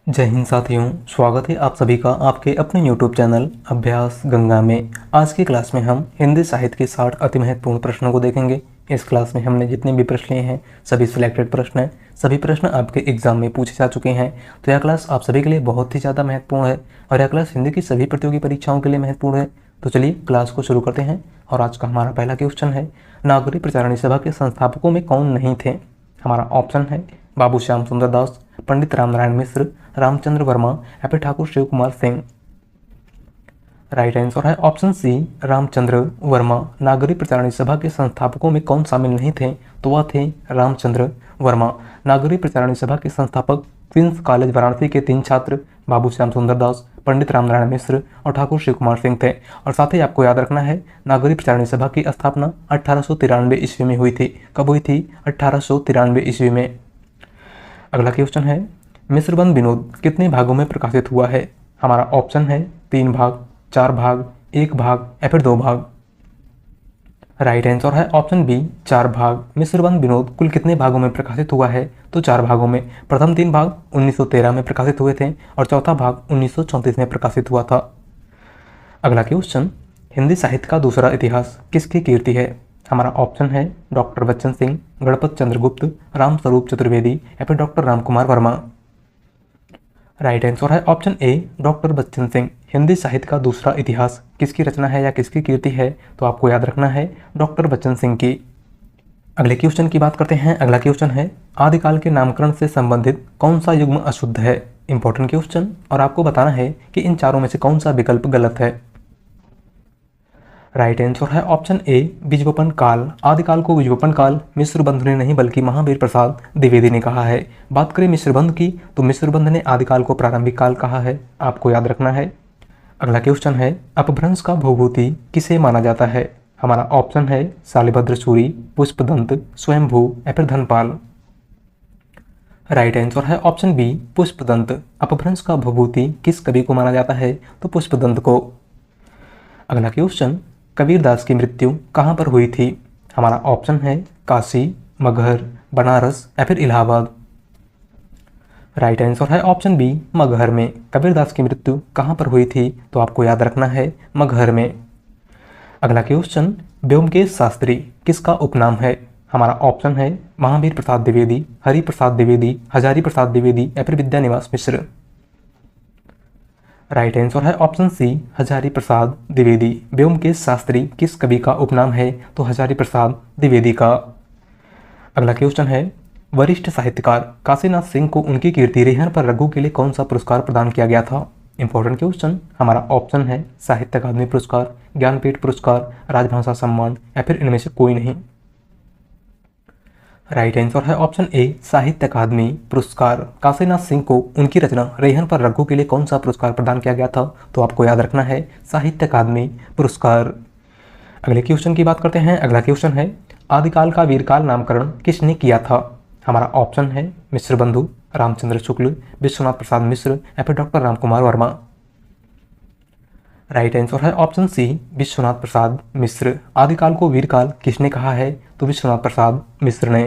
जय हिंद साथियों, स्वागत है आप सभी का आपके अपने YouTube चैनल अभ्यास गंगा में। आज की क्लास में हम हिंदी साहित्य के 60 अति महत्वपूर्ण प्रश्नों को देखेंगे। इस क्लास में हमने जितने भी प्रश्न लिए हैं सभी सिलेक्टेड प्रश्न हैं। सभी प्रश्न आपके एग्जाम में पूछे जा चुके हैं, तो यह क्लास आप सभी के लिए बहुत ही ज़्यादा महत्वपूर्ण है और यह क्लास हिंदी की सभी प्रतियोगी परीक्षाओं के लिए महत्वपूर्ण है। तो चलिए क्लास को शुरू करते हैं। और आज का हमारा पहला क्वेश्चन है, नागरिक प्रचारणी सभा के संस्थापकों में कौन नहीं थे? हमारा ऑप्शन है बाबू श्याम सुंदर दास, पंडित रामनारायण मिश्र, रामचंद्र वर्मा या फिर ठाकुर शिव कुमार सिंह। राइट आंसर है ऑप्शन सी, रामचंद्र वर्मा। नागरिक प्रचारणी सभा के संस्थापकों में कौन शामिल नहीं थे? तो वह थे रामचंद्र वर्मा। नागरिक प्रचारणी सभा के संस्थापक क्वींस कॉलेज वाराणसी के 3 छात्र बाबू श्याम सुंदर दास, पंडित रामनारायण मिश्र और ठाकुर शिव कुमार सिंह थे। और साथ ही आपको याद रखना है, नागरिक प्रचारणी सभा की स्थापना 1893 ईस्वी में हुई थी। कब हुई थी? 1893 ईस्वी में। अगला क्वेश्चन है, मिश्रबंध विनोद कितने भागों में प्रकाशित हुआ है? हमारा ऑप्शन है 3 भाग, 4 भाग, 1 भाग या फिर 2 भाग। राइट आंसर है ऑप्शन बी, 4 भाग। मिश्रबंध विनोद कुल कितने भागों में प्रकाशित हुआ है? तो 4 भागों में। प्रथम 3 भाग 1913 में प्रकाशित हुए थे और चौथा भाग 1934 में प्रकाशित हुआ था। अगला क्वेश्चन, हिंदी साहित्य का दूसरा इतिहास किसकी कीर्ति है? हमारा ऑप्शन है डॉक्टर बच्चन सिंह, गणपत चंद्रगुप्त, राम स्वरूप चतुर्वेदी या फिर doctor Ramkumar Verma. Right answer है option A, doctor Bachchan Singh. Hindi साहित्य का दूसरा इतिहास किसकी रचना है या किसकी कीर्ति है? तो आपको याद रखना है डॉक्टर बच्चन सिंह की। अगले क्वेश्चन की बात करते हैं। अगला क्वेश्चन है, आदिकाल के नामकरण से संबंधित कौन सा युग्म अशुद्ध है? इंपॉर्टेंट क्वेश्चन, और आपको बताना है कि इन चारों में से कौन सा विकल्प गलत है। राइट आंसर है ऑप्शन ए, विज्वपन काल। आदिकाल को विज्वपन काल मिश्रबंध ने नहीं बल्कि महावीर प्रसाद द्विवेदी ने कहा है। बात करें मिश्रबंध की, तो मिश्रबंध ने आदिकाल को प्रारंभिक काल कहा है। आपको याद रखना है। अगला क्वेश्चन है, अपभ्रंश का भूभूति किसे माना जाता है? हमारा ऑप्शन है शालिभद्र सूरी, पुष्पदंत, स्वयंभू या फिर धनपाल। राइट आंसर है ऑप्शन बी, पुष्पदंत। अपभ्रंश का भूभूति किस कवि को माना जाता है? तो पुष्पदंत को। अगला क्वेश्चन, कबीरदास की मृत्यु कहाँ पर हुई थी? हमारा ऑप्शन है काशी, मगहर, बनारस या फिर इलाहाबाद। राइट आंसर है ऑप्शन बी, मगहर में। कबीरदास की मृत्यु कहाँ पर हुई थी? तो आपको याद रखना है मगहर में। अगला क्वेश्चन, व्योमकेश शास्त्री किसका उपनाम है? हमारा ऑप्शन है महावीर प्रसाद द्विवेदी, हरि प्रसाद द्विवेदी, हजारी प्रसाद द्विवेदी या फिर विद्यानिवास मिश्र। राइट आंसर है ऑप्शन सी, हजारी प्रसाद द्विवेदी। व्योमकेश शास्त्री किस कवि का उपनाम है? तो हजारी प्रसाद द्विवेदी का। अगला क्वेश्चन है, वरिष्ठ साहित्यकार काशीनाथ सिंह को उनकी कीर्ति रेहन पर रघु के लिए कौन सा पुरस्कार प्रदान किया गया था? इंपॉर्टेंट क्वेश्चन, हमारा ऑप्शन है साहित्य अकादमी पुरस्कार, ज्ञानपीठ पुरस्कार, राजभाषा सम्मान या फिर इनमें से कोई नहीं। राइट आंसर है ऑप्शन ए, साहित्य अकादमी पुरस्कार। काशीनाथ सिंह को उनकी रचना रेहन पर रघु के लिए कौन सा पुरस्कार प्रदान किया गया था? तो आपको याद रखना है साहित्य अकादमी पुरस्कार। अगले क्वेश्चन की बात करते हैं। अगला क्वेश्चन है, आदिकाल का वीरकाल नामकरण किसने किया था? हमारा ऑप्शन है मिश्रबंधु, रामचंद्र शुक्ल, विश्वनाथ प्रसाद मिश्र या फिर doctor Ramkumar Verma. Right answer है ऑप्शन सी, विश्वनाथ प्रसाद मिश्र। आदिकाल को वीरकाल किसने कहा है? तो विश्वनाथ प्रसाद मिश्र ने।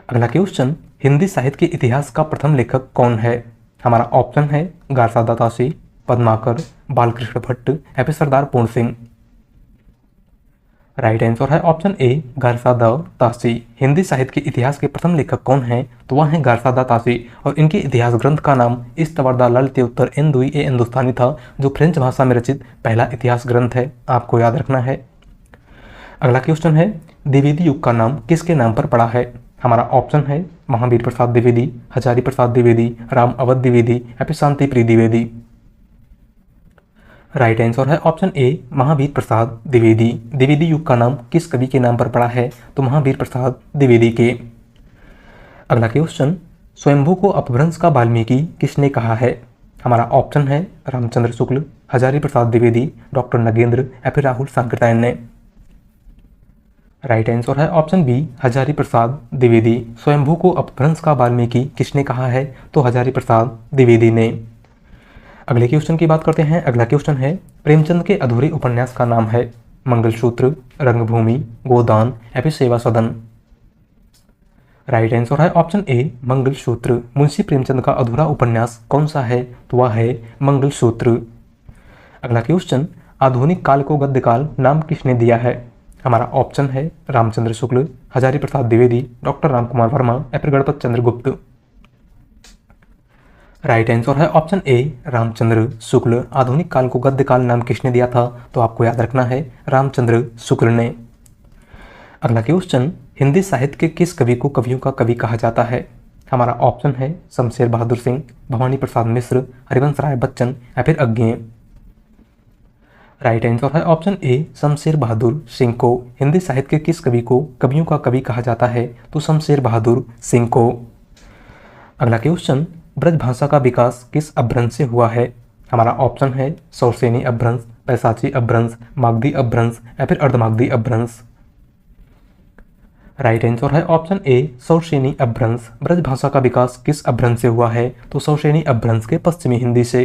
अगला क्वेश्चन, हिंदी साहित्य के इतिहास का प्रथम लेखक कौन है? हमारा ऑप्शन है गारसादा तासी, पद्माकर, बालकृष्ण भट्ट या फिर सरदार पूर्ण सिंह। राइट आंसर है ऑप्शन ए, गारसादा तासी। हिंदी साहित्य के इतिहास के प्रथम लेखक कौन है? तो वह है गारसादा तासी और इनके इतिहास ग्रंथ का नाम इस्तवर्दा ललित उत्तर एंदुई ए हिंदुस्तानी था, जो फ्रेंच भाषा में रचित पहला इतिहास ग्रंथ है। आपको याद रखना है। अगला क्वेश्चन है, द्विवेदी युग का नाम किसके नाम पर पड़ा है? हमारा ऑप्शन है महावीर प्रसाद द्विवेदी, हजारी प्रसाद द्विवेदी, राम अवध द्विवेदी या फिर शांति प्रिय द्विवेदी। राइट आंसर है ऑप्शन ए, महावीर प्रसाद द्विवेदी। द्विवेदी युग का नाम किस कवि के नाम पर पड़ा है? तो महावीर प्रसाद द्विवेदी के। अगला क्वेश्चन, स्वयंभू को अपभ्रंश का वाल्मीकि किसने कहा है? हमारा ऑप्शन है रामचंद्र शुक्ल, हजारी प्रसाद द्विवेदी, डॉक्टर नगेंद्र या फिर राहुल सांकृत्यायन ने। राइट आंसर है ऑप्शन बी, हजारी प्रसाद द्विवेदी। स्वयंभू को अपभ्रंश का वाल्मीकि किसने कहा है? तो हजारी प्रसाद द्विवेदी ने। अगले क्वेश्चन की बात करते हैं। अगला क्वेश्चन है, प्रेमचंद के अधूरे उपन्यास का नाम है? मंगलसूत्र, रंगभूमि, गोदान या फिर सेवा सदन। राइट आंसर है ऑप्शन ए मंगलसूत्र। मुंशी प्रेमचंद का अधूरा उपन्यास कौन सा है? तो वह है मंगलसूत्र। अगला क्वेश्चन, आधुनिक काल को गद्य काल नाम किसने दिया है? हमारा ऑप्शन है रामचंद्र शुक्ल, हजारी प्रसाद द्विवेदी, डॉक्टर रामकुमार वर्मा या फिर गणपत चंद्र गुप्त। राइट आंसर है ऑप्शन ए रामचंद्र शुक्ल। आधुनिक काल को गद्य काल नाम किसने दिया था? तो आपको याद रखना है रामचंद्र शुक्ल ने। अगला क्वेश्चन, हिंदी साहित्य के किस कवि को कवियों का कवि कहा जाता है? हमारा ऑप्शन है शमशेर बहादुर सिंह, भवानी प्रसाद मिश्र, हरिवंश राय बच्चन या फिर अज्ञेय। राइट आंसर है ऑप्शन ए शमशेर बहादुर सिंह को। हिंदी साहित्य के किस कवि को कवियों का कवि कहा जाता है? तो शमशेर बहादुर सिंह को। अगला क्वेश्चन, ब्रज भाषा का विकास किस अपभ्रंश से हुआ है? हमारा ऑप्शन है शौरसेनी अपभ्रंश, पैशाची अपभ्रंश, मागधी अपभ्रंश या फिर अर्धमागधी अपभ्रंश। राइट आंसर है ऑप्शन ए शौरसेनी अपभ्रंश। ब्रज भाषा का विकास किस अपभ्रंश से हुआ है? तो शौरसेनी अपभ्रंश के पश्चिमी हिंदी से।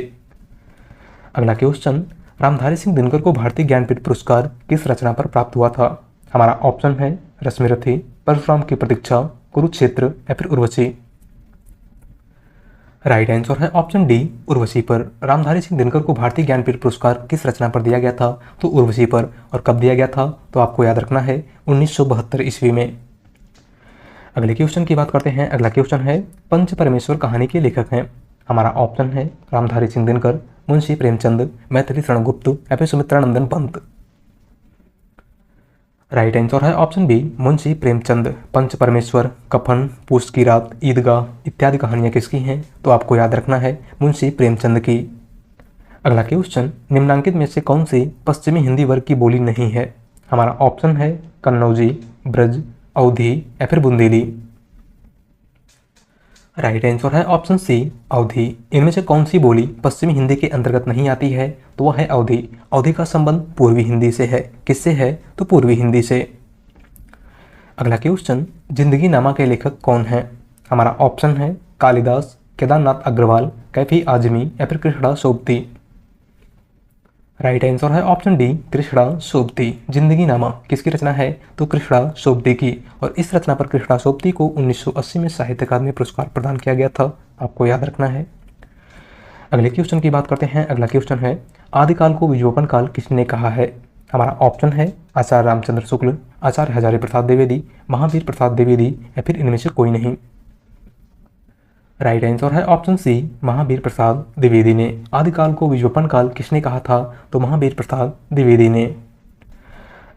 अगला क्वेश्चन, रामधारी सिंह दिनकर को भारतीय ज्ञानपीठ पुरस्कार किस रचना पर प्राप्त हुआ था? हमारा ऑप्शन है रश्मिरथी, परशुराम की प्रतीक्षा, कुरुक्षेत्र या फिर उर्वशी। राइट आंसर है ऑप्शन डी उर्वशी पर। रामधारी सिंह दिनकर को भारतीय ज्ञानपीठ पुरस्कार किस रचना पर दिया गया था? तो उर्वशी पर। और कब दिया गया था? तो आपको याद रखना है 1972 ईस्वी में। अगले क्वेश्चन की बात करते हैं। अगला क्वेश्चन है, पंच परमेश्वर कहानी के लेखक हैं? हमारा ऑप्शन है रामधारी सिंह दिनकर, मुंशी प्रेमचंद, मैथिली शरण गुप्त या फिर सुमित्रानंदन पंत। राइट आंसर है ऑप्शन बी मुंशी प्रेमचंद। पंच परमेश्वर, कफन, पूस की रात, ईदगाह इत्यादि कहानियां किसकी हैं? तो आपको याद रखना है मुंशी प्रेमचंद की। अगला क्वेश्चन, निम्नांकित में से कौन सी पश्चिमी हिंदी वर्ग की बोली नहीं है? हमारा ऑप्शन है कन्नौजी, ब्रज, अवधी या फिर बुंदेली। राइट आंसर है ऑप्शन सी अवधी। इनमें से कौन सी बोली पश्चिमी हिंदी के अंतर्गत नहीं आती है? तो वह है अवधी। अवधी का संबंध पूर्वी हिंदी से है। किससे है? तो पूर्वी हिंदी से। अगला क्वेश्चन, जिंदगी नामा के लेखक कौन है? हमारा ऑप्शन है कालिदास, केदारनाथ अग्रवाल, कैफी आजमी या फिर कृष्णा सोबती। राइट आंसर है ऑप्शन डी कृष्णा सोबती। जिंदगी नामा किसकी रचना है? तो कृष्णा सोबती की। और इस रचना पर कृष्णा सोबती को 1980 में साहित्य अकादमी पुरस्कार प्रदान किया गया था। आपको याद रखना है। अगले क्वेश्चन की बात करते हैं। अगला क्वेश्चन है, आदिकाल को विलोपन काल किसने कहा है? हमारा ऑप्शन है आचार्य रामचंद्र शुक्ल, आचार्य हजारी प्रसाद द्विवेदी, महावीर प्रसाद द्विवेदी या फिर इनमें से कोई नहीं। राइट आंसर है ऑप्शन सी महावीर प्रसाद द्विवेदी ने। आदिकाल को विलोपन काल किसने कहा था? तो महावीर प्रसाद द्विवेदी ने।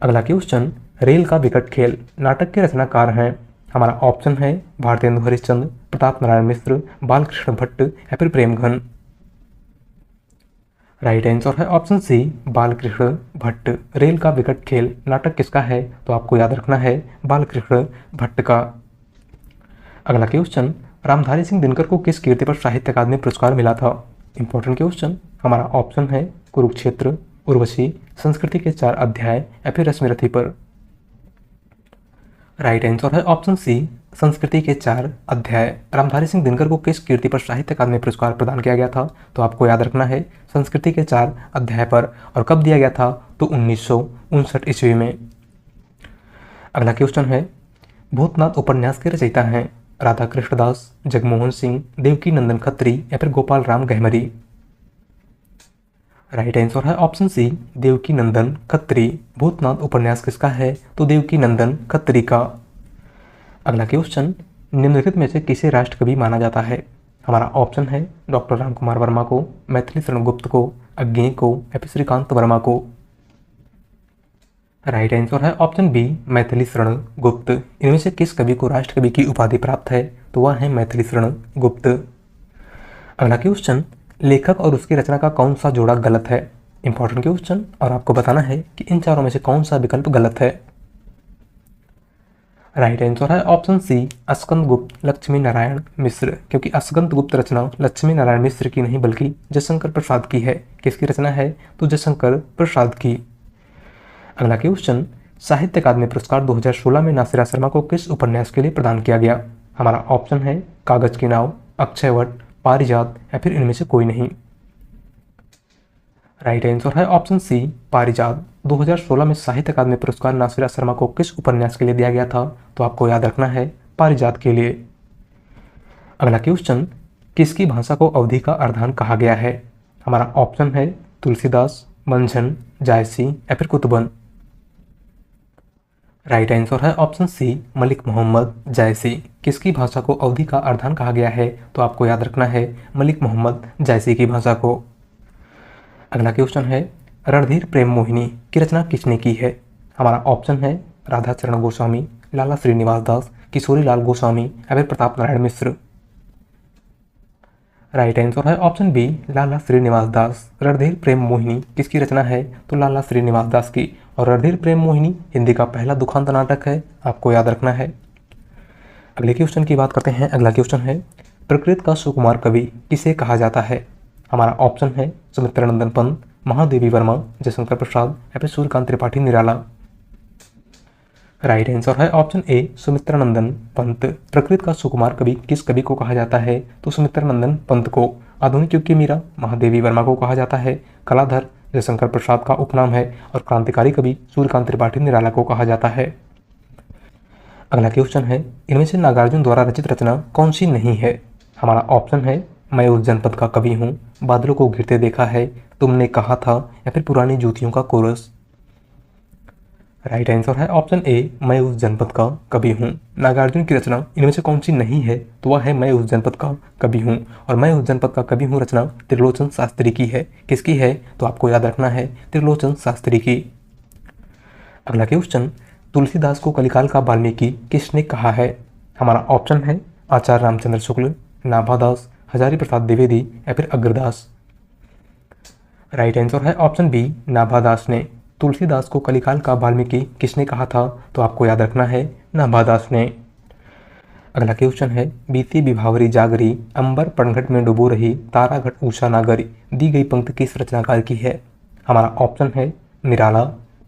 अगला क्वेश्चन, रेल का विकट खेल नाटक के रचनाकार हैं? हमारा ऑप्शन है भारतेंदु हरिश्चंद्र, प्रताप नारायण मिश्र, बालकृष्ण भट्ट या फिर प्रेमघन। राइट आंसर है option C Balkrishna Bhatt. Rail का विकट खेल नाटक किसका है? तो आपको याद रखना है बालकृष्ण भट्ट का। अगला क्वेश्चन, रामधारी सिंह दिनकर को किस कीर्ति पर साहित्य अकादमी पुरस्कार मिला था? Important question. हमारा ऑप्शन है कुरुक्षेत्र, उर्वशी, संस्कृति के 4 अध्याय या फिर रश्मिरथी पर। राइट आंसर है ऑप्शन सी संस्कृति के 4 अध्याय। रामधारी सिंह दिनकर को किस कीर्ति पर साहित्य अकादमी पुरस्कार प्रदान किया गया था? तो आपको याद रखना है संस्कृति के 4 अध्याय पर। और कब दिया गया था? तो 1959 ईस्वी में। अगला क्वेश्चन है, भूतनाथ उपन्यास के रचयिता हैं? राधा कृष्णदास, जगमोहन सिंह, देवकी नंदन खत्री या फिर गोपाल राम गहमरी। राइट आंसर है ऑप्शन सी देवकी नंदन खत्री। भूतनाथ उपन्यास किसका है? तो देवकी नंदन खत्री का। अगला क्वेश्चन, निम्नलिखित में से किसे राष्ट्रकवि माना जाता है? हमारा ऑप्शन है डॉक्टर रामकुमार वर्मा को, मैथिली शरण गुप्त को, अज्ञेय को या फिर श्रीकांत वर्मा को। राइट आंसर है ऑप्शन बी मैथिली शरण गुप्त। इनमें से किस कवि को राष्ट्रकवि की उपाधि प्राप्त है? तो वह है मैथिली शरण गुप्त। अगला क्वेश्चन, लेखक और उसकी रचना का कौन सा जोड़ा गलत है? Important question. और आपको बताना है कि इन चारों में से कौन सा विकल्प गलत है। राइट आंसर है ऑप्शन सी अस्कंद गुप्त लक्ष्मी नारायण मिश्र, क्योंकि अस्कंद गुप्त रचना लक्ष्मी नारायण मिश्र की नहीं बल्कि जयशंकर प्रसाद की है। किसकी रचना है? तो जयशंकर प्रसाद की। अगला क्वेश्चन, साहित्य अकादमी पुरस्कार 2016 में नासिरा शर्मा को किस उपन्यास के लिए प्रदान किया गया? हमारा ऑप्शन है कागज की नाव, अक्षयवट, पारिजात या फिर इनमें से कोई नहीं। राइट आंसर है ऑप्शन सी पारिजात। 2016 में साहित्य अकादमी पुरस्कार नासिरा शर्मा को किस उपन्यास के लिए दिया गया था? तो आपको याद रखना है पारिजात के लिए। अगला क्वेश्चन, किसकी भाषा को अवधी का अर्धान कहा गया है? हमारा ऑप्शन है तुलसीदास, मंझन, जायसी या फिर कुतुबन। राइट आंसर है ऑप्शन सी, मलिक मोहम्मद जायसी। किसकी भाषा को अवधी का अर्धान कहा गया है? तो आपको याद रखना है मलिक मोहम्मद जायसी की भाषा को। अगला क्वेश्चन है, रणधीर प्रेम मोहिनी की रचना किसने की है? हमारा ऑप्शन है राधा चरण गोस्वामी, लाला श्रीनिवास दास, किशोरी लाल गोस्वामी या फिर प्रताप नारायण मिश्र। राइट आंसर है ऑप्शन बी, लाला श्रीनिवास दास। रणधीर प्रेम मोहिनी किसकी रचना है? तो लाला श्रीनिवास दास की। और रणधीर प्रेम मोहिनी हिंदी का पहला दुखांत नाटक है, आपको याद रखना है। अगले क्वेश्चन की बात करते हैं। अगला क्वेश्चन है, प्रकृत का सुकुमार कवि किसे कहा जाता है? हमारा ऑप्शन है सुमित्रानंदन पंत, महादेवी वर्मा, जयशंकर प्रसाद या फिर सूर्यकांत त्रिपाठी निराला। राइट आंसर है ऑप्शन ए, सुमित्रानंदन पंत। प्रकृत का सुकुमार कवि किस कवि को कहा जाता है? तो सुमित्रानंदन पंत को। आधुनिक युग की मीरा महादेवी वर्मा को कहा जाता है। कलाधर जयशंकर प्रसाद का उपनाम है। और क्रांतिकारी कवि सूर्यकांत त्रिपाठी निराला को कहा जाता है। अगला क्वेश्चन है, इनमें से नागार्जुन द्वारा रचित रचना कौन सी नहीं है? हमारा ऑप्शन है मैं उस जनपद का कवि हूँ, बादलों को घिरते देखा है, तुमने कहा था या फिर पुरानी जूतियों का कोरस। राइट आंसर है ऑप्शन ए, मैं उस जनपद का कवि हूँ। नागार्जुन की रचना इनमें से कौन सी नहीं है? तो वह है मैं उस जनपद का कवि हूँ। और मैं उस जनपद का कवि हूँ रचना त्रिलोचन शास्त्री की है। किसकी है? तो आपको याद रखना है त्रिलोचन शास्त्री की। अगला क्वेश्चन, तुलसीदास को कलिकाल का वाल्मीकि किसने कहा है? हमारा ऑप्शन है आचार्य रामचंद्र शुक्ल, नाभादास, हजारी प्रसाद द्विवेदी या फिर अग्रदास। राइट आंसर है ऑप्शन बी, नाभादास ने। तुलसीदास को कलिकाल का वाल्मीकि किसने कहा था? तो आपको याद रखना है नाभादास ने। अगला क्वेश्चन है, बीती विभावरी जागरी, अंबर पनघट में डुबो रही, तारा घट ऊषा नागरी, दी गई पंक्ति किस रचनाकार की है? हमारा ऑप्शन है निराला,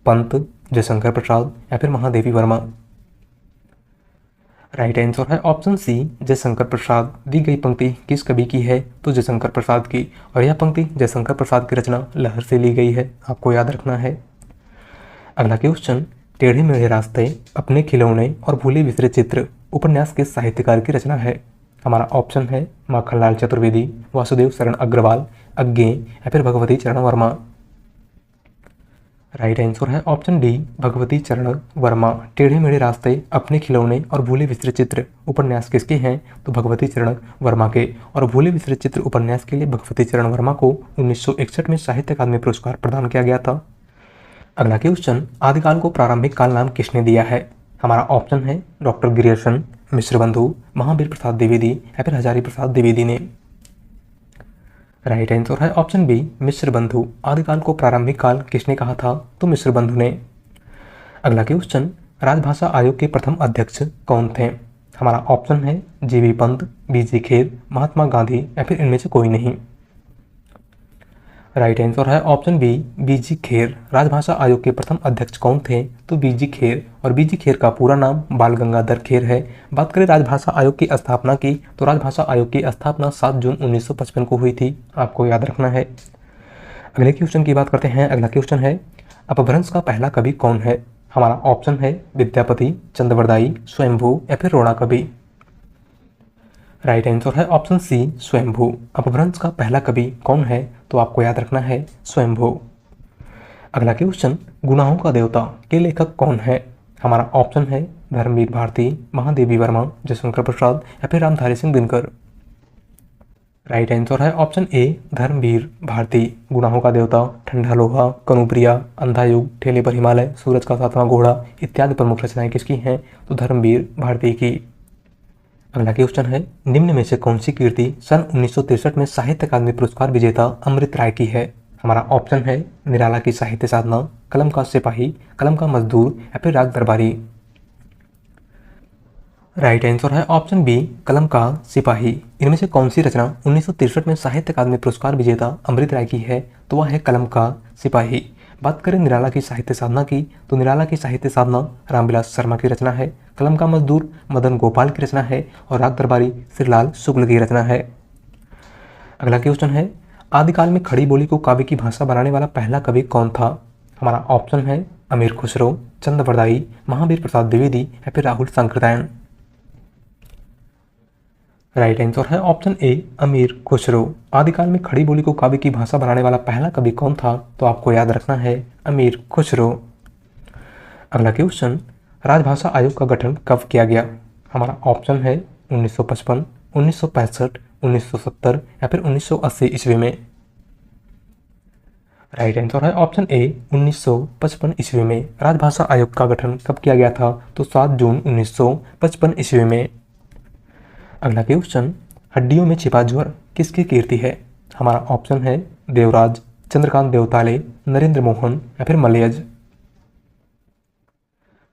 पंत, जयशंकर प्रसाद या फिर महादेवी वर्मा। राइट आंसर है ऑप्शन सी, जयशंकर प्रसाद। दी गई पंक्ति किस कवि की है? तो जयशंकर प्रसाद की। और यह पंक्ति जयशंकर प्रसाद की रचना लहर से ली गई है, आपको याद रखना है। अगला क्वेश्चन, टेढ़े मेढ़े रास्ते, अपने खिलौने और भूले बिसरे चित्र उपन्यास के साहित्यकार की रचना है? हमारा ऑप्शन है माखनलाल चतुर्वेदी, वासुदेव शरण अग्रवाल, अज्ञे या फिर भगवती चरण वर्मा। राइट आंसर है ऑप्शन डी, भगवती चरण वर्मा। टेढ़े मेढ़े रास्ते, अपने खिलौने और भूले बिसरे चित्र उपन्यास किसके हैं? तो भगवती चरण वर्मा के। और भूले बिसरे चित्र उपन्यास के लिए भगवती चरण वर्मा को 1961 में साहित्य अकादमी पुरस्कार प्रदान किया गया था। अगला क्वेश्चन, आदिकाल को प्रारंभिक काल नाम किसने दिया है? हमारा ऑप्शन है डॉक्टर ग्रियर्सन, मिश्र बंधु, महावीर प्रसाद द्विवेदी या फिर हजारी प्रसाद द्विवेदी ने। राइट आंसर है ऑप्शन बी, मिश्र बंधु। आदिकाल को प्रारंभिक काल किसने कहा था? तो मिश्र बंधु ने। अगला क्वेश्चन, राजभाषा आयोग के प्रथम अध्यक्ष कौन थे? हमारा ऑप्शन है जीवी पंत, बीजी खेर, महात्मा गांधी या फिर इनमें से कोई नहीं। राइट आंसर है ऑप्शन बी, बीजी खेर। राजभाषा आयोग के प्रथम अध्यक्ष कौन थे? तो बीजी खेर। और बीजी खेर का पूरा नाम बाल गंगाधर खेर है। बात करें राजभाषा आयोग की स्थापना की, तो राजभाषा आयोग की स्थापना 7 जून 1955 को हुई थी, आपको याद रखना है। अगले क्वेश्चन की बात करते हैं। अगला क्वेश्चन है, अपभ्रंश का पहला कवि कौन है? हमारा ऑप्शन है विद्यापति, चंद्रवरदायी, स्वयंभू या फिर रोड़ा कवि। राइट आंसर है ऑप्शन सी, स्वयंभू। अपभ्रंश का पहला कवि कौन है? तो आपको याद रखना है स्वयंभू। अगला क्वेश्चन, गुनाहों का देवता के लेखक कौन है? हमारा ऑप्शन है धर्मवीर भारती, महादेवी वर्मा, जयशंकर प्रसाद या फिर रामधारी सिंह दिनकर। राइट आंसर है ऑप्शन ए, धर्मवीर भारती। गुनाहों का देवता, ठंडा लोहा, कनुप्रिया, अंधा युग, ठेले पर हिमालय, सूरज का सातवां घोड़ा इत्यादि प्रमुख रचनाएं किसकी हैं? तो धर्मवीर भारती की। अगला क्वेश्चन है, निम्न में से कौन सी कीर्ति सन 1963 में साहित्य अकादमी पुरस्कार विजेता अमृत राय की है? हमारा ऑप्शन है निराला की साहित्य साधना, कलम का सिपाही, कलम का मजदूर या फिर राग दरबारी। राइट आंसर है ऑप्शन बी, कलम का सिपाही। इनमें से कौन सी रचना 1963 में साहित्य अकादमी पुरस्कार विजेता अमृत राय की है? तो वह है कलम का सिपाही। बात करें निराला की साहित्य साधना की, तो निराला की साहित्य साधना रामविलास शर्मा की रचना है। कलम का मजदूर मदन गोपाल की रचना है। और राग दरबारी श्रीलाल शुक्ल की रचना है। अगला क्वेश्चन है, आदिकाल में खड़ी बोली को काव्य की भाषा बनाने वाला पहला कवि कौन था? हमारा ऑप्शन है अमीर खुसरो, चंद्रवरदायी, महावीर प्रसाद द्विवेदी या फिर राहुल सांकृत्यायन। राइट आंसर है ऑप्शन ए अमीर खुसरो। आदिकाल में खड़ी बोली को काव्य की भाषा बनाने वाला पहला कवि कौन था? तो आपको याद रखना है अमीर खुसरो। अगला क्वेश्चन, राजभाषा आयोग का गठन कब किया गया? हमारा ऑप्शन है 1955, 1965, 1970 या फिर 1980 ईस्वी में। राइट आंसर है ऑप्शन ए 1955 ईस्वी में। राजभाषा आयोग का गठन कब किया गया था? तो 7 जून 1955 ईस्वी में। अगला क्वेश्चन, हड्डियों में छिपा ज्वर किसकी कीर्ति है? हमारा ऑप्शन है देवराज, चंद्रकांत देवताले, नरेंद्र मोहन या फिर मलयज।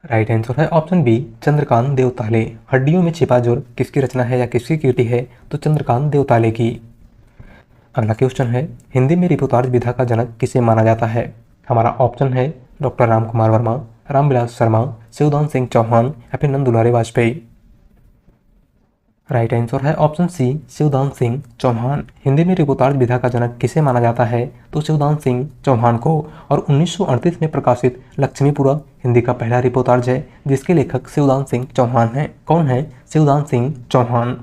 राइट आंसर है ऑप्शन बी चंद्रकांत देवताले। हड्डियों में छिपा ज्वर किसकी रचना है या किसकी कीर्ति है? तो चंद्रकांत देवताले की। अगला क्वेश्चन है, हिंदी में रिपोर्टाज विधा का जनक किसे माना जाता है? हमारा ऑप्शन है डॉक्टर राम कुमार वर्मा, रामविलास शर्मा, शिवदान सिंह चौहान या फिर नंद दुलारे वाजपेयी। राइट आंसर है ऑप्शन सी शिवदान सिंह चौहान। हिंदी में रिपोर्टाज विधा का जनक किसे माना जाता है? तो शिवदान सिंह चौहान को। और 1938 में प्रकाशित लक्ष्मीपुरा हिंदी का पहला रिपोर्टाज है जिसके लेखक शिवदान सिंह चौहान हैं। कौन है? शिवदान सिंह चौहान।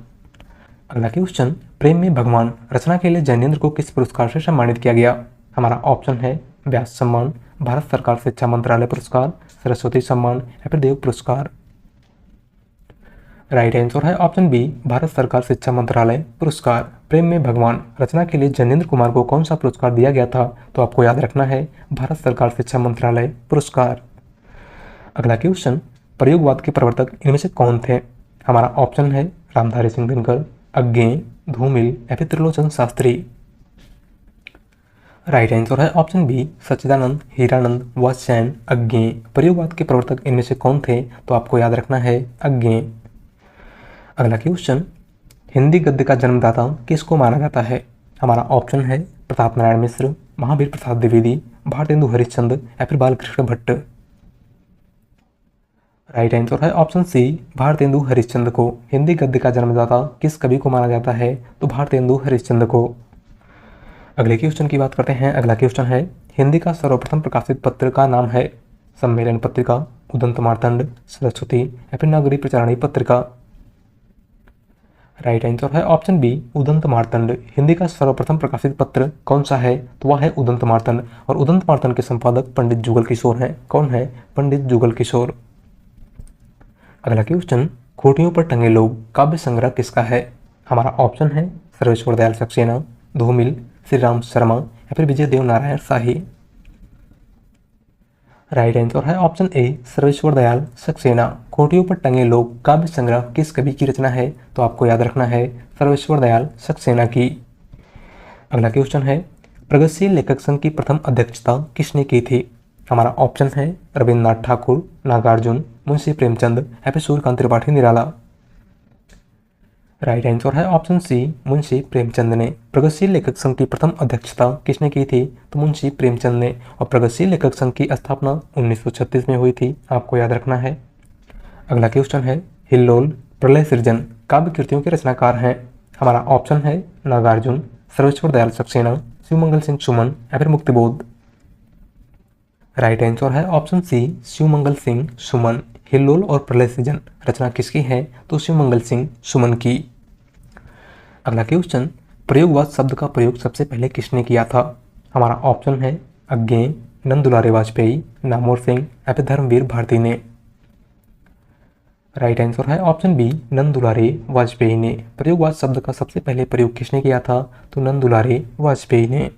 अगला क्वेश्चन, प्रेम में भगवान रचना के लिए जैनेन्द्र को किस पुरस्कार से सम्मानित किया गया? हमारा ऑप्शन है व्यास सम्मान, भारत सरकार शिक्षा मंत्रालय पुरस्कार, सरस्वती सम्मान या फिर देव पुरस्कार। राइट आंसर है ऑप्शन बी भारत सरकार शिक्षा मंत्रालय पुरस्कार। प्रेम में भगवान रचना के लिए जैनेन्द्र कुमार को कौन सा पुरस्कार दिया गया था? तो आपको याद रखना है भारत सरकार शिक्षा मंत्रालय पुरस्कार। अगला क्वेश्चन, प्रयोगवाद के प्रवर्तक इनमें से कौन थे? हमारा ऑप्शन है रामधारी सिंह दिनकर, अज्ञे, धूमिल या फिर त्रिलोचन शास्त्री। राइट आंसर है ऑप्शन बी सच्चिदानंद, हीरानंद, वात्स्यायन, अज्ञे। प्रयोगवाद के प्रवर्तक इनमें से कौन थे? तो आपको याद रखना है अज्ञे। अगला क्वेश्चन, हिंदी गद्य का जन्मदाता किसको माना जाता है? हमारा ऑप्शन है प्रताप नारायण मिश्र, महावीर प्रसाद द्विवेदी, भारतेंदु हरिश्चंद्र या फिर बालकृष्ण भट्ट। राइट आंसर है ऑप्शन सी भारतेंदु हरिश्चंद्र को। हिंदी गद्य का जन्मदाता किस कवि को माना जाता है? तो भारतेंदु हरिश्चंद्र को। अगले क्वेश्चन की बात करते हैं। अगला क्वेश्चन है, हिंदी का सर्वप्रथम प्रकाशित पत्र का नाम है? सम्मेलन पत्रिका, उदंत मार्तंड, सरस्वती या फिर नागरी प्रचारणी पत्रिका। राइट आंसर है ऑप्शन बी उदंत मार्तंड। हिंदी का सर्वप्रथम प्रकाशित पत्र कौन सा है? तो वह है उदंत मार्तंड। और उदंत मार्तंड के संपादक पंडित जुगल किशोर हैं। कौन है? पंडित जुगल किशोर। अगला क्वेश्चन, खूंटियों पर टंगे लोग काव्य संग्रह किसका है? हमारा ऑप्शन है सर्वेश्वर दयाल सक्सेना, धूमिल, श्री राम शर्मा या फिर विजय देव नारायण शाही। राइट आंसर है ऑप्शन ए सर्वेश्वर दयाल सक्सेना। खूंटियों पर टंगे लोग काव्य संग्रह किस कवि की रचना है? तो आपको याद रखना है सर्वेश्वर दयाल सक्सेना की। अगला क्वेश्चन है, प्रगतिशील लेखक संघ की प्रथम अध्यक्षता किसने की थी? हमारा ऑप्शन है रविन्द्रनाथ ठाकुर, नागार्जुन, मुंशी प्रेमचंद या फिर सूर्यकांत त्रिपाठी निराला। राइट आंसर है ऑप्शन सी मुंशी प्रेमचंद ने। प्रगतिशील लेखक संघ की प्रथम अध्यक्षता किसने की थी? तो मुंशी प्रेमचंद ने। और प्रगतिशील लेखक संघ की स्थापना 1936 में हुई थी। आपको याद रखना है। अगला क्वेश्चन है, हिल्लोल, प्रलय सृजन काव्य कृतियों के रचनाकार हैं? हमारा ऑप्शन है नागार्जुन, सर्वेश्वर दयाल सक्सेना, शिवमंगल सिंह सुमन या फिर मुक्तिबोध। राइट आंसर है ऑप्शन सी शिवमंगल सिंह सुमन। हिल्लोल और प्रलय सृजन रचना किसकी है? तो शिवमंगल सिंह सुमन की। अगला क्वेश्चन, प्रयोगवाद शब्द का प्रयोग सबसे पहले किसने किया था? हमारा ऑप्शन है अज्ञे, नंद दुलारे वाजपेयी, नामोर सिंह या फिर धर्मवीर भारती ने। राइट आंसर है ऑप्शन बी नंद दुलारे वाजपेयी ने। प्रयोगवाद शब्द का सबसे पहले प्रयोग किसने किया था? तो नंद दुलारे वाजपेयी ने।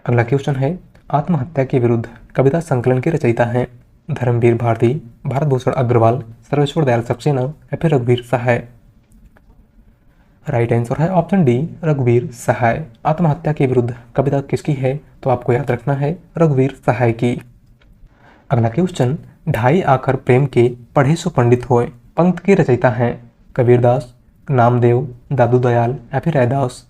अगला क्वेश्चन है, आत्महत्या के विरुद्ध कविता संकलन के रचयिता हैं? धर्मवीर भारती, भारत भूषण अग्रवाल, सर्वेश्वर दयाल सक्सेना या फिर रघुवीर सहाय। राइट आंसर है ऑप्शन डी रघुवीर सहाय। आत्महत्या के विरुद्ध कविता किसकी है? तो आपको याद रखना है रघुवीर सहाय की। अगला क्वेश्चन, ढाई आकर प्रेम के पढ़े सो पंडित होए पंक्ति के रचयिता हैं? कबीरदास, नामदेव, दादू दयाल या फिर रैदास।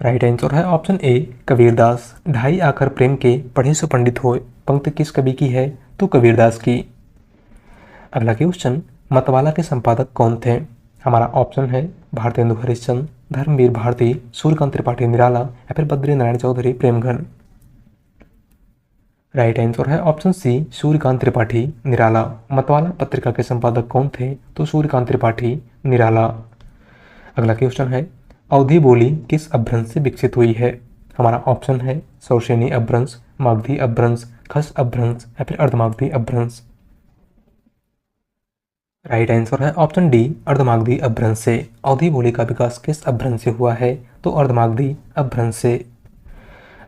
राइट आंसर है ऑप्शन ए कबीरदास। ढाई आकर प्रेम के पढ़े सो पंडित होए पंक्ति किस कवि की है? तो कबीरदास की। अगला क्वेश्चन, मतवाला के संपादक कौन थे? हमारा ऑप्शन है भारतेंदु हरिश्चंद्र, धर्मवीर भारती, सूर्यकांत त्रिपाठी निराला या फिर बद्री नारायण चौधरी प्रेमघन। राइट आंसर है ऑप्शन सी सूर्यकांत त्रिपाठी निराला। मतवाला पत्रिका के संपादक कौन थे? तो सूर्यकांत त्रिपाठी निराला। अगला क्वेश्चन है, अवधी बोली किस अपभ्रंश से विकसित हुई है? हमारा ऑप्शन है शौसेनी अपभ्रंश, मागधी अपभ्रंश, खस अपभ्रंश या फिर अर्धमागधी अपभ्रंश। राइट आंसर है ऑप्शन डी, अर्धमागधी अपभ्रंश से। अवधी बोली का विकास किस अपभ्रंश से हुआ है? तो अर्धमागधी अपभ्रंश से।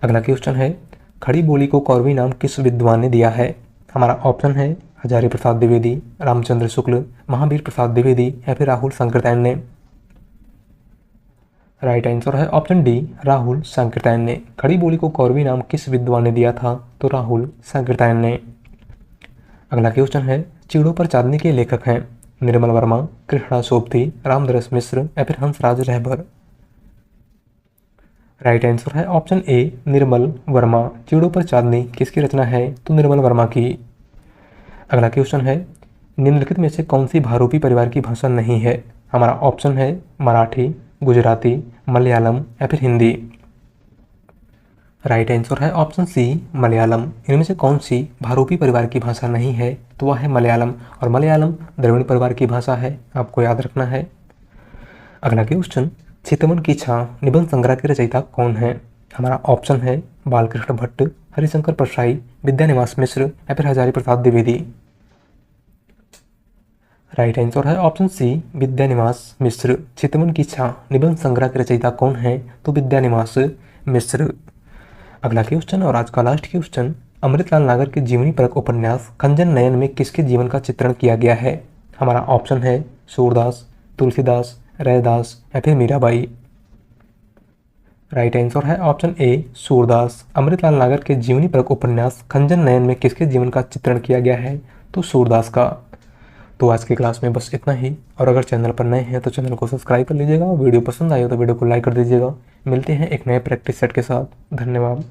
अगला क्वेश्चन है, खड़ी बोली को कौरवी नाम किस विद्वान ने दिया है? हमारा ऑप्शन है हजारी प्रसाद द्विवेदी, रामचंद्र शुक्ल, महावीर प्रसाद द्विवेदी या फिर राहुल संकृतैन ने। राइट आंसर है ऑप्शन डी, राहुल संकृतैन ने। खड़ी बोली को कौरवी नाम किस विद्वान ने दिया था? तो राहुल संकृतैन ने। अगला क्वेश्चन है, चिड़ों पर चांदनी के लेखक हैं निर्मल वर्मा, कृष्णा सोबती, रामदरस मिश्र या फिर हंसराज रहबर। राइट आंसर है ऑप्शन ए, निर्मल वर्मा। चिड़ों पर चांदनी किसकी रचना है? तो निर्मल वर्मा की। अगला क्वेश्चन है, निम्नलिखित में से कौन सी भारूपी परिवार की भाषा नहीं है? हमारा ऑप्शन है मराठी, गुजराती, मलयालम या फिर हिंदी। राइट आंसर है ऑप्शन सी, मलयालम। इनमें से कौन सी भारूपी परिवार की भाषा नहीं है? तो वह है मलयालम, और मलयालम द्रविड़ परिवार की भाषा है, आपको याद रखना है। अगला क्वेश्चन, चितवन की छां निबंध संग्रह के रचयिता कौन है? हमारा ऑप्शन है बालकृष्ण भट्ट, हरिशंकर परसाई, विद्यानिवास मिश्र या फिर हजारी प्रसाद द्विवेदी। राइट आंसर है ऑप्शन सी, विद्यानिवास मिश्र। चितवन की छां निबंध संग्रह के रचयिता कौन है? तो विद्यानिवास मिश्र। अगला क्वेश्चन और आज का लास्ट क्वेश्चन, अमृतलाल नागर के जीवनी परक उपन्यास खंजन नयन में किसके जीवन का चित्रण किया गया है? हमारा ऑप्शन है सूरदास, तुलसीदास, रैदास या फिर मीराबाई। राइट आंसर है ऑप्शन ए, सूरदास। अमृतलाल नागर के जीवनी परक उपन्यास खंजन नयन में किसके जीवन का चित्रण किया गया है? तो सूरदास का। तो आज की क्लास में बस इतना ही, और अगर चैनल पर नए हैं तो चैनल को सब्सक्राइब कर लीजिएगा। वीडियो पसंद आई हो तो वीडियो को लाइक कर दीजिएगा। मिलते हैं एक नए प्रैक्टिस सेट के साथ। धन्यवाद।